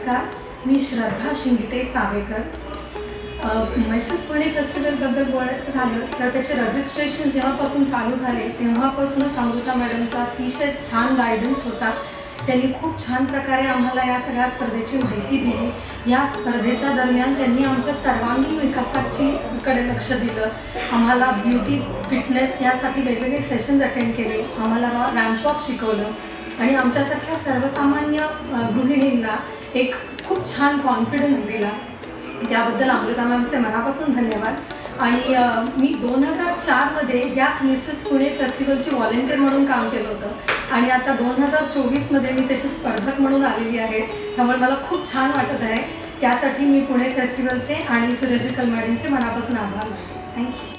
नमस्कार, मी श्रद्धा शिंगटे सावेकर। मिसेस पुणे फेस्टिवलबद्दल बोलायचं झालं तर त्याचे रजिस्ट्रेशन जेव्हापासून चालू झाले तेव्हापासूनच अमृता मॅडमचा अतिशय छान गायडन्स होता। त्यांनी खूप छान प्रकारे आम्हाला या सगळ्या स्पर्धेची माहिती दिली। या स्पर्धेच्या दरम्यान त्यांनी आमच्या सर्वांगीण विकासाकडे लक्ष दिलं। आम्हाला ब्युटी फिटनेस यासाठी वेगवेगळे सेशन्स अटेंड केले, आम्हाला रॅम्प वॉक शिकवलं आणि आमच्यासारख्या सर्वसामान्य गृहिणींना एक खूप छान कॉन्फिडन्स दिला। त्याबद्दल अमृता मॅमचे मनापासून धन्यवाद। आणि मी 2004 मध्ये याच मिसेस पुणे फेस्टिवलची व्हॉलेंटियर म्हणून काम केलं होतं आणि आता 2024 मध्ये मी त्याची स्पर्धक म्हणून आलेली आहे। त्यामुळे मला खूप छान वाटत आहे। त्यासाठी मी पुणे फेस्टिवलचे आणि सुरेजिकल मॅडमचे मनापासून आभार मानते। थँक्यू।